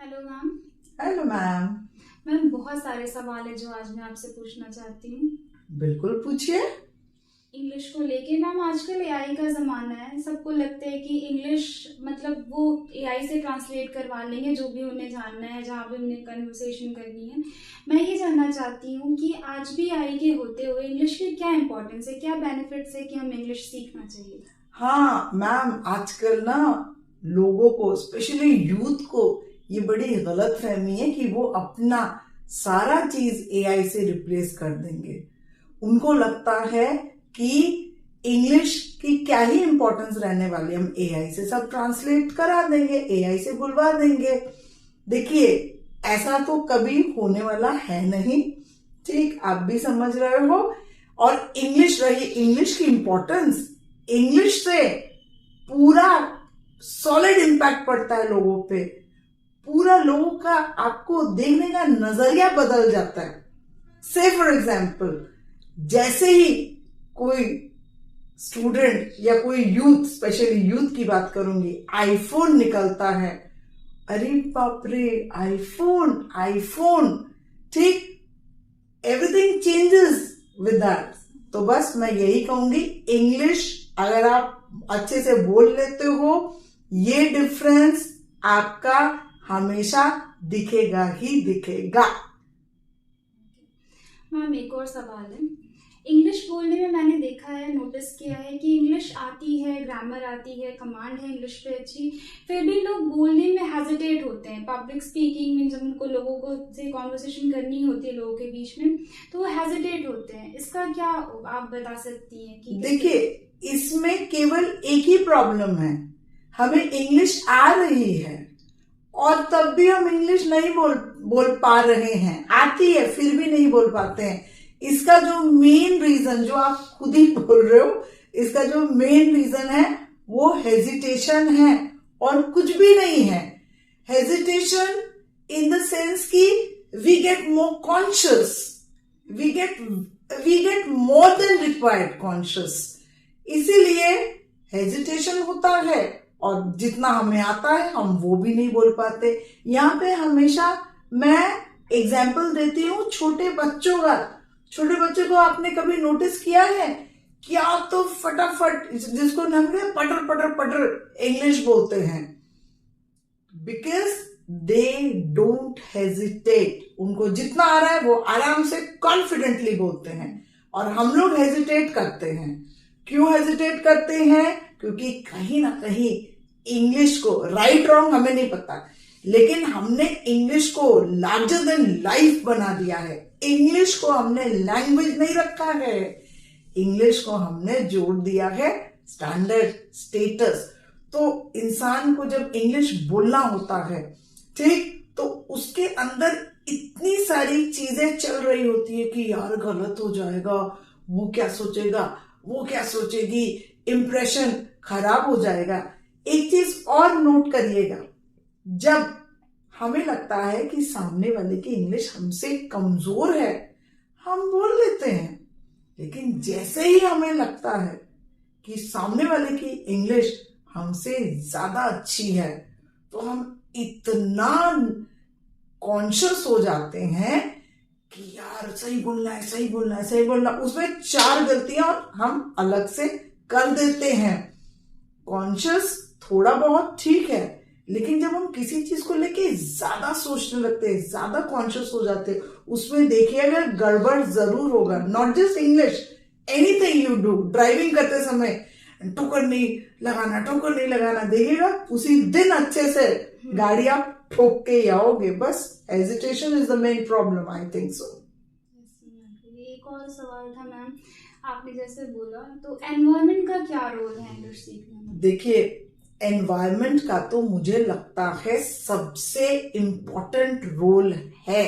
Hello ma'am. Hello ma'am. Ma'am बहुत सारे सवाल है जो आज मैं आपसे पूछना चाहती हूँ। बिल्कुल पूछिए। इंग्लिश को लेके मैम, आजकल एआई का ज़माना है, सबको लगता है कि इंग्लिश मतलब वो एआई से ट्रांसलेट करवा लेंगे जो भी उन्हें जानना है, जहाँ भी उन्हें कन्वर्सेशन करनी है। मैं ये जानना चाहती हूँ कि आज भी एआई के होते हुए इंग्लिश की क्या इंपॉर्टेंस है, क्या बेनिफिट्स है कि हम इंग्लिश सीखना चाहिए। हाँ मैम, आजकल ना लोगों को, स्पेशली यूथ को, ये बड़ी गलत फहमी है कि वो अपना सारा चीज एआई से रिप्लेस कर देंगे। उनको लगता है कि इंग्लिश की क्या ही इंपॉर्टेंस रहने वाली है, हम एआई से सब ट्रांसलेट करा देंगे, एआई से बुलवा देंगे। देखिए, ऐसा तो कभी होने वाला है नहीं। ठीक, आप भी समझ रहे हो। और इंग्लिश रही, इंग्लिश की इंपॉर्टेंस, इंग्लिश से पूरा सॉलिड इम्पैक्ट पड़ता है लोगों पे। पूरा लोगों का आपको देखने का नजरिया बदल जाता है। से फॉर एग्जाम्पल, जैसे ही कोई स्टूडेंट या कोई यूथ, स्पेशली यूथ की बात करूंगी, आईफोन निकलता है, अरे बाप रे, आईफोन आईफोन, ठीक, एवरीथिंग चेंजेस विद दैट। तो बस मैं यही कहूंगी, इंग्लिश अगर आप अच्छे से बोल लेते हो, ये डिफरेंस आपका हमेशा दिखेगा ही दिखेगा। मैम एक और सवाल है। इंग्लिश बोलने में मैंने देखा है, नोटिस किया है कि इंग्लिश आती है, ग्रामर आती है, कमांड है इंग्लिश पे अच्छी, फिर भी लोग बोलने में हेजिटेट होते हैं। पब्लिक स्पीकिंग में जब उनको लोगों को से कॉन्वर्सेशन करनी होती है लोगों के बीच में, तो वो हेजिटेट होते हैं। इसका क्या आप बता सकती हैं कि देखिए, इसमें केवल एक ही प्रॉब्लम है, हमें इंग्लिश आ रही है और तब भी हम इंग्लिश नहीं बोल पा रहे हैं। आती है फिर भी नहीं बोल पाते हैं। इसका जो मेन रीजन, जो आप खुद ही बोल रहे हो, इसका जो मेन रीजन है वो हेजिटेशन है और कुछ भी नहीं है। हेजिटेशन इन द सेंस कि we get more conscious, we get more than required conscious, इसीलिए हेजिटेशन होता है। और जितना हमें आता है हम वो भी नहीं बोल पाते। यहाँ पे हमेशा मैं एग्जाम्पल देती हूँ छोटे बच्चों का। छोटे बच्चों को आपने कभी नोटिस किया है? क्या तो फटाफट, जिसको हम पटर पटर पटर इंग्लिश बोलते हैं, बिकॉज दे डोंट हेजिटेट। उनको जितना आ रहा है वो आराम से कॉन्फिडेंटली बोलते हैं, और हम लोग हेजिटेट करते हैं। क्यों हेजिटेट करते हैं? क्योंकि कहीं ना कहीं इंग्लिश को, राइट रॉन्ग हमें नहीं पता, लेकिन हमने इंग्लिश को लार्जर देन लाइफ बना दिया है। इंग्लिश को हमने लैंग्वेज नहीं रखा है, इंग्लिश को हमने जोड़ दिया है स्टैंडर्ड, स्टेटस। तो इंसान को जब इंग्लिश बोलना होता है, ठीक, तो उसके अंदर इतनी सारी चीजें चल रही होती है कि यार गलत हो जाएगा, वो क्या सोचेगा, वो क्या सोचेगी, इंप्रेशन खराब हो जाएगा। एक चीज और नोट करिएगा, जब हमें लगता है कि सामने वाले की इंग्लिश हमसे कमजोर है, हम बोल लेते हैं। लेकिन जैसे ही हमें लगता है कि सामने वाले की इंग्लिश हमसे ज्यादा अच्छी है, तो हम इतना कॉन्शियस हो जाते हैं कि यार सही बोलना है, सही बोलना है, सही बोलना। उसमें 4 गलतियां और हम अलग से कर देते हैं। कॉन्शियस थोड़ा बहुत ठीक है, लेकिन जब हम किसी चीज को लेके ज्यादा सोचने लगते हैं, ज्यादा कॉन्शियस हो जाते हैं, उसमें देखिएगा गड़बड़ जरूर होगा। Not just English, anything you do. Driving करते समय ठोकर नहीं लगाना, ठोकर नहीं लगाना, देखिएगा उसी दिन अच्छे से गाड़ी आप ठोक के आओगे। बस hesitation is the main problem, I think so. एक और सवाल था मैम, आपने जैसे बोला, तो एनवायरनमेंट का क्या रोल है इंग्लिश सीखने में? देखिए, एनवायरनमेंट का तो मुझे लगता है सबसे इम्पोर्टेंट रोल है।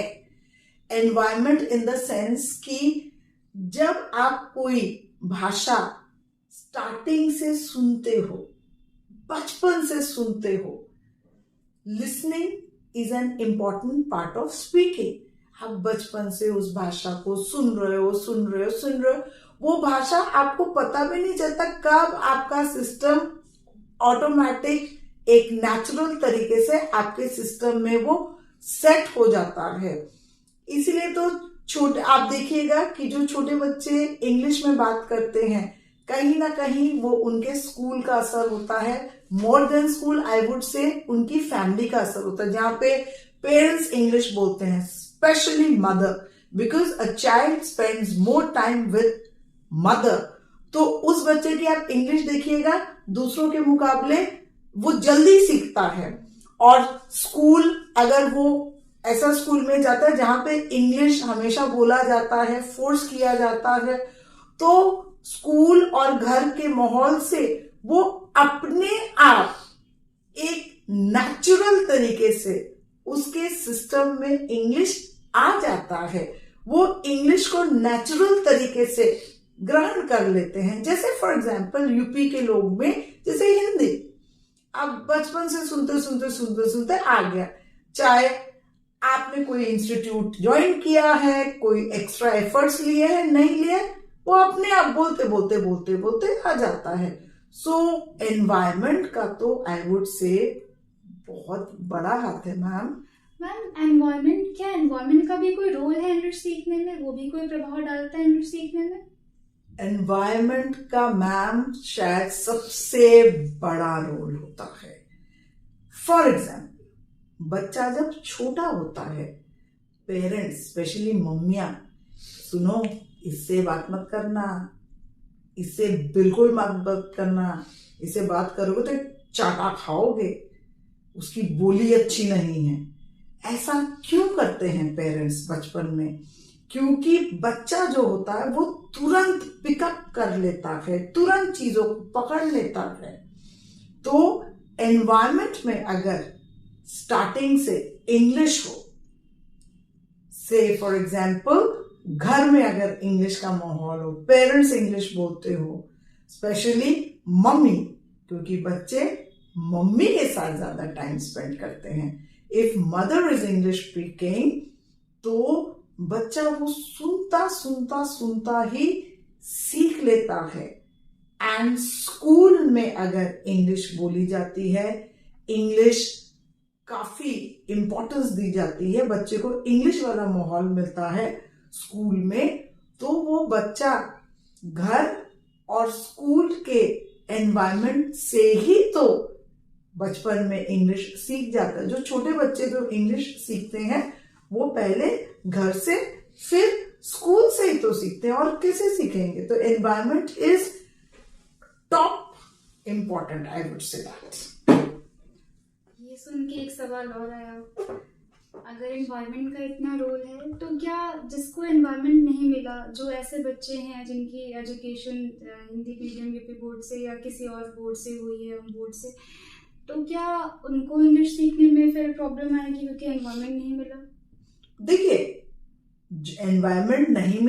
एनवायरनमेंट इन द सेंस कि जब आप कोई भाषा स्टार्टिंग से सुनते हो, बचपन से सुनते हो, listening is an important part of speaking. आप बचपन से उस भाषा को सुन रहे हो, सुन रहे हो, सुन रहे हो। वो भाषा आपको पता भी नहीं चलता कब आपका सिस्टम ऑटोमेटिक एक नेचुरल तरीके से आपके सिस्टम में वो सेट हो जाता है। इसीलिए तो छोटे आप देखिएगा कि जो छोटे बच्चे इंग्लिश में बात करते हैं, कहीं ना कहीं वो उनके स्कूल का असर होता है। More than school I would say उनकी फैमिली का असर होता है, जहां पे पेरेंट्स इंग्लिश बोलते हैं, specially mother, because a child spends more time with mother. तो उस बच्चे की आप इंग्लिश देखिएगा, दूसरों के मुकाबले वो जल्दी सीखता है। और स्कूल, अगर वो ऐसा स्कूल में जाता है जहां पे इंग्लिश हमेशा बोला जाता है, फोर्स किया जाता है, तो स्कूल और घर के माहौल से वो अपने आप एक नेचुरल तरीके से उसके सिस्टम में इंग्लिश आ जाता है। वो इंग्लिश को नेचुरल तरीके से ग्रहण कर लेते हैं। जैसे फॉर एग्जाम्पल यूपी के लोग में जैसे हिंदी, अब बचपन से सुनते सुनते सुनते सुनते आ गया। चाहे आपने कोई इंस्टीट्यूट ज्वाइन किया है, कोई एक्स्ट्रा एफर्ट्स लिए हैं, नहीं लिए, वो अपने आप बोलते बोलते बोलते बोलते आ जाता है। सो एनवायरमेंट का तो आई वुड से बहुत बड़ा हाथ है मैम। मैम एनवायरनमेंट, क्या एनवायरनमेंट का भी कोई रोल है इंग्लिश सीखने में? वो भी कोई प्रभाव डालता है इंग्लिश सीखने में? एनवायरमेंट का मैम शायद सबसे बड़ा रोल होता है। फॉर एग्जाम्पल, बच्चा जब छोटा होता है, पेरेंट्स स्पेशली मम्मियां, सुनो इससे बात मत करना, इससे बिल्कुल मत करना, इससे बात करोगे तो चाटा खाओगे, उसकी बोली अच्छी नहीं है। ऐसा क्यों करते हैं पेरेंट्स बचपन में? क्योंकि बच्चा जो होता है वो तुरंत पिकअप कर लेता है, तुरंत चीजों को पकड़ लेता है। तो एनवायरमेंट में अगर स्टार्टिंग से इंग्लिश हो, से फॉर एग्जाम्पल घर में अगर इंग्लिश का माहौल हो, पेरेंट्स इंग्लिश बोलते हो, स्पेशली मम्मी, क्योंकि बच्चे मम्मी के साथ ज्यादा टाइम स्पेंड करते हैं। If mother is English speaking, तो बच्चा वो सुनता सुनता सुनता ही सीख लेता है। एंड स्कूल में अगर इंग्लिश बोली जाती है, इंग्लिश काफी इंपॉर्टेंस दी जाती है, बच्चे को इंग्लिश वाला माहौल मिलता है स्कूल में, तो वो बच्चा घर और स्कूल के एनवायरनमेंट से ही तो बचपन में इंग्लिश सीख जाता है। जो छोटे बच्चे जो इंग्लिश सीखते हैं वो पहले घर से, फिर स्कूल से ही तो सीखते हैं, और कैसे सीखेंगे? तो environment is top important, I would say that. ये सुन के एक सवाल और आया, अगर एनवायरनमेंट का इतना रोल है तो क्या जिसको एनवायरनमेंट नहीं मिला, जो ऐसे बच्चे हैं जिनकी education Hindi medium UP board से या किसी और बोर्ड से हुई है, हम बोर्ड से, तो क्या उनको इंग्लिश सीखने में फिर प्रॉब्लम आएगी क्योंकि एनवायरनमेंट नहीं मिला? देखिए, एनवायरनमेंट नहीं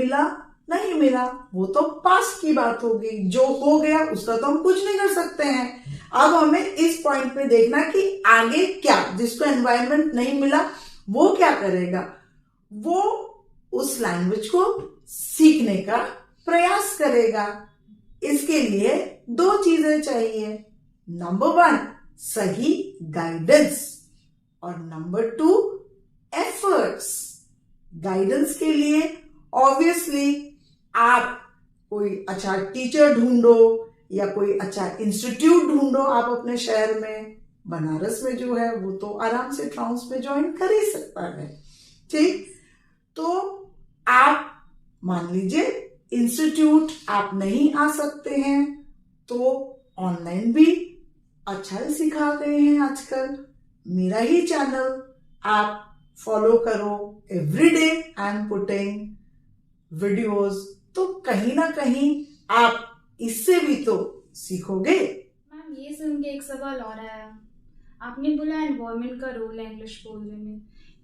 मिला वो तो पास्ट की बात होगी, जो हो गया उसका तो हम कुछ नहीं कर सकते हैं। अब हमें इस पॉइंट पे देखना कि आगे क्या, जिसको एनवायरनमेंट नहीं मिला वो क्या करेगा? वो उस लैंग्वेज को सीखने का प्रयास करेगा। इसके लिए दो चीजें चाहिए, नंबर 1 सही गाइडेंस, और नंबर 2 एफर्ट्स। गाइडेंस के लिए ऑब्वियसली आप कोई अच्छा टीचर ढूंढो या कोई अच्छा इंस्टीट्यूट ढूंढो आप अपने शहर में। बनारस में जो है वो तो आराम से ट्राउंस में ज्वाइन कर ही सकता है, ठीक? तो आप मान लीजिए इंस्टीट्यूट आप नहीं आ सकते हैं, तो ऑनलाइन भी अच्छा ही सिखा गए हैं आजकल। मेरा ही चैनल आप फॉलो करो, everyday I am putting videos, तो कहीं ना कहीं आप इससे भी तो सीखोगे। मैम ये सुन के एक सवाल और आया, आपने बोला एनवायरनमेंट का रोल है इंग्लिश बोलने में,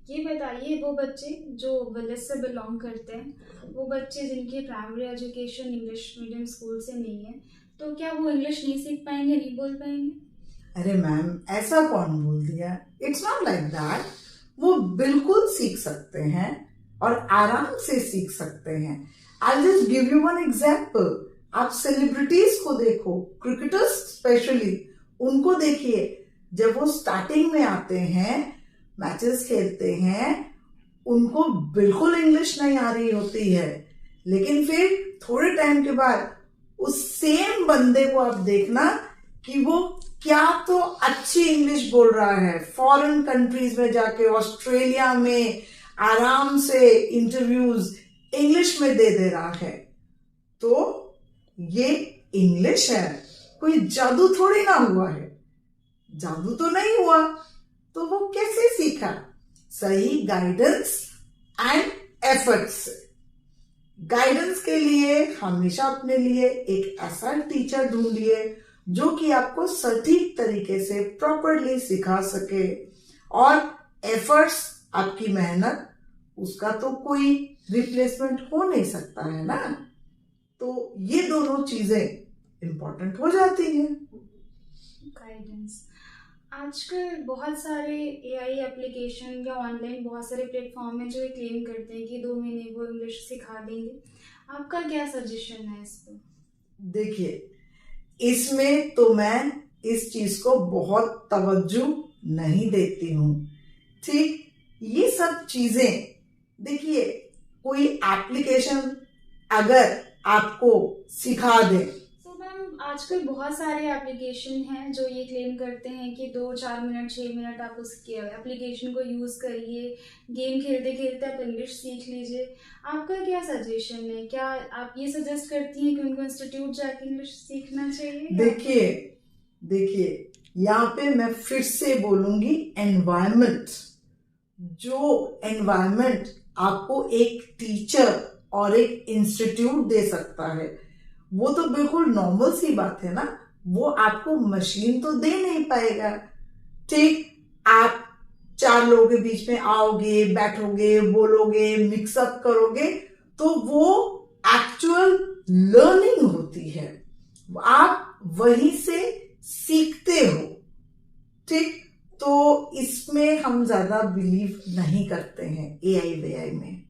ये बताइए वो बच्चे जो विलेज से बिलोंग करते हैं, वो बच्चे जिनकी primary education English medium school से नहीं है, तो क्या वो इंग्लिश नहीं सीख पाएंगे, नहीं बोल पाएंगे? अरे मैम, ऐसा कौन बोल दिया? It's not like that. वो बिल्कुल सीख सकते हैं और आराम से सीख सकते हैं। I just give you one example. आप सेलिब्रिटीज को देखो, क्रिकेटर्स स्पेशली, उनको देखिए, जब वो स्टार्टिंग में आते हैं, मैचेस खेलते हैं, उनको बिल्कुल इंग्लिश नहीं आ रही होती है, लेकिन फिर थोड़े टाइम के बाद उस सेम बंदे को आप देखना कि वो क्या तो अच्छी इंग्लिश बोल रहा है, फॉरेन कंट्रीज में जाके, ऑस्ट्रेलिया में आराम से इंटरव्यूज इंग्लिश में दे रहा है। तो ये इंग्लिश है, कोई जादू थोड़ी ना हुआ है, जादू तो नहीं हुआ, तो वो कैसे सीखा? सही गाइडेंस एंड एफर्ट्स से। गाइडेंस के लिए हमेशा अपने लिए एक ऐसा टीचर ढूंढिए जो कि आपको सटीक तरीके से प्रॉपरली सिखा सके, और एफर्ट्स, आपकी मेहनत, उसका तो कोई रिप्लेसमेंट हो नहीं सकता है ना। तो ये दोनों चीजें इंपॉर्टेंट हो जाती हैं। गाइडेंस, आजकल बहुत सारे एआई एप्लीकेशन या ऑनलाइन बहुत सारे प्लेटफॉर्म हैं जो ये क्लेम करते हैं कि 2 महीने वो इंग्लिश सिखा देंगे। आपका क्या सजेशन है इस पर? देखिए, इसमें तो मैं इस चीज को बहुत तवज्जो नहीं देती हूँ। ठीक, ये सब चीजें, देखिए, कोई एप्लीकेशन अगर आपको सिखा दे, तो मैम आजकल बहुत सारे एप्लीकेशन हैं जो ये क्लेम करते हैं कि 2-4 मिनट 6 मिनट आप उसके एप्लीकेशन को यूज़ करिए, गेम खेलते खेलते आप इंग्लिश सीख लीजिए। आपका क्या सजेशन है? क्या आप ये सजेस्ट करती हैं कि उनको इंस्टीट्यूट जाके इंग्लिश सीखना चाहिए? देखिए यहाँ पे मैं फिर से बोलूंगी, एनवायरनमेंट, जो एनवायरनमेंट आपको एक टीचर और एक इंस्टीट्यूट दे सकता है, वो तो बिल्कुल नॉर्मल सी बात है ना, वो आपको मशीन तो दे नहीं पाएगा। ठीक, आप 4 लोगों के बीच में आओगे, बैठोगे, बोलोगे, मिक्सअप करोगे, तो वो एक्चुअल लर्निंग होती है, आप वहीं से सीखते हो। ठीक, तो इसमें हम ज्यादा बिलीव नहीं करते हैं एआई वेआई में।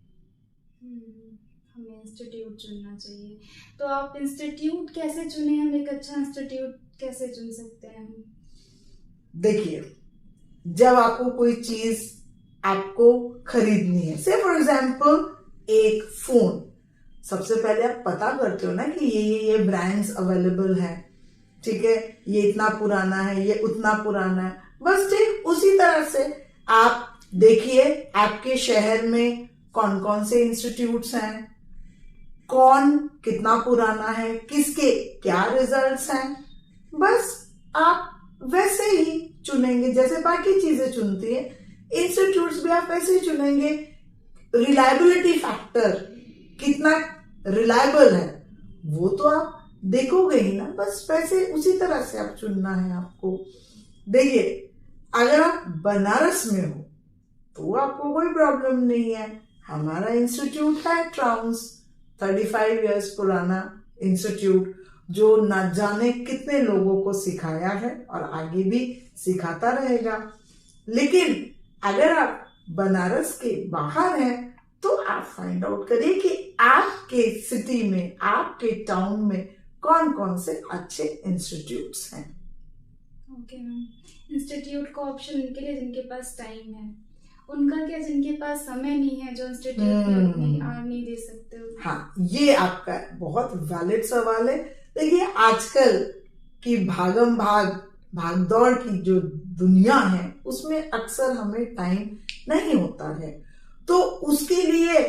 हमें इंस्टीट्यूट चुनना चाहिए। तो आप इंस्टीट्यूट कैसे चुने? हम एक अच्छा इंस्टीट्यूट कैसे चुन सकते हैं? देखिए, जब आपको कोई चीज आपको खरीदनी है, से फॉर एग्जाम्पल एक फोन, सबसे पहले आप पता करते हो ना कि ये ब्रांड्स अवेलेबल है, ठीक है, ये इतना पुराना है, ये उतना पुराना है, बस ठीक उसी तरह से आप देखिए आपके शहर में कौन कौन से इंस्टीट्यूट्स हैं, कौन कितना पुराना है, किसके क्या रिजल्ट्स हैं, बस आप वैसे ही चुनेंगे जैसे बाकी चीजें चुनती है। इंस्टीट्यूट्स भी आप वैसे ही चुनेंगे। रिलायबिलिटी फैक्टर कितना रिलायबल है वो तो आप देखोगे ही ना, बस वैसे उसी तरह से आप चुनना है आपको। देखिए, अगर आप बनारस में हो तो आपको कोई प्रॉब्लम नहीं है, हमारा इंस्टीट्यूट है ट्राउंस, 35 इयर्स पुराना इंस्टीट्यूट, जो न जाने कितने लोगों को सिखाया है और आगे भी सिखाता रहेगा। लेकिन अगर आप बनारस के बाहर हैं तो आप फाइंड आउट करिए कि आपके सिटी में, आपके टाउन में कौन कौन से अच्छे इंस्टीट्यूट्स हैं। ओके मैम, इंस्टीट्यूट का ऑप्शन उनके लिए जिनके पास टाइम है, उनका क्या जिनके पास समय नहीं है, जो इंस्टीट्यूट में अपनी आर नहीं दे सकते? हाँ, ये आपका बहुत वैलिड सवाल है। देखिए, आजकल की भाग दौड़ की जो दुनिया है उसमें अक्सर हमें टाइम नहीं होता है, तो उसके लिए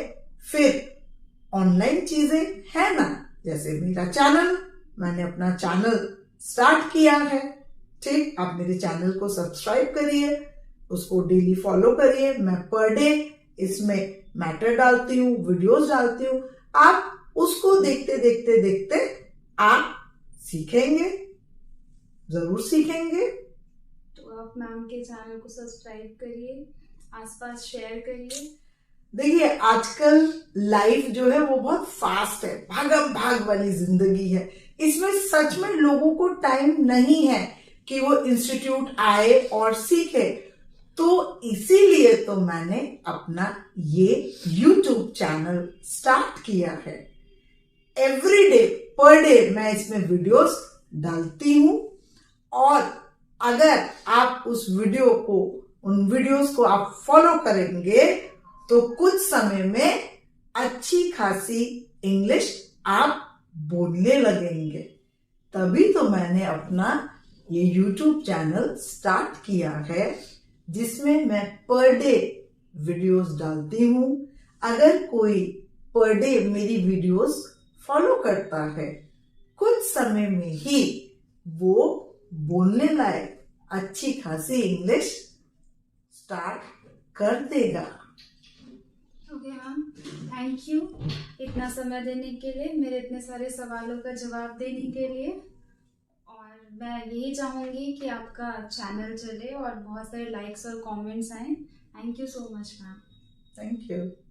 फिर ऑनलाइन चीजें है ना, जैसे मेरा चैनल, मैंने अपना चैनल स्टार्ट किया है। ठीक, आप मेरे चैनल को सब्सक्राइब करिए, उसको डेली फॉलो करिए। मैं पर डे इसमें मैटर डालती हूँ, वीडियोस डालती हूँ, आप उसको देखते देखते देखते आप सीखेंगे, जरूर सीखेंगे। तो आप मैम के चैनल को सब्सक्राइब करिए, आसपास शेयर करिए। देखिए, आजकल लाइफ जो है वो बहुत फास्ट है, भागम भाग वाली जिंदगी है, इसमें सच में लोगों को टाइम नहीं है कि वो इंस्टीट्यूट आए और सीखे। तो इसीलिए तो मैंने अपना ये YouTube चैनल स्टार्ट किया है। एवरी डे पर डे मैं इसमें वीडियोस डालती हूँ और अगर आप उन वीडियोस को आप फॉलो करेंगे तो कुछ समय में अच्छी खासी इंग्लिश आप बोलने लगेंगे। तभी तो मैंने अपना ये YouTube चैनल स्टार्ट किया है, जिसमें मैं पर डे वीडियोस डालती हूँ। अगर कोई पर डे मेरी वीडियोस फॉलो करता है, कुछ समय में ही वो बोलने लायक अच्छी खासी इंग्लिश स्टार्ट कर देगा। ओके मैम, थैंक यू इतना समय देने के लिए, मेरे इतने सारे सवालों का जवाब देने के लिए। और मैं यही चाहूँगी कि आपका चैनल चले और बहुत सारे लाइक्स और कमेंट्स आएँ। Thank you so much ma'am. Thank you.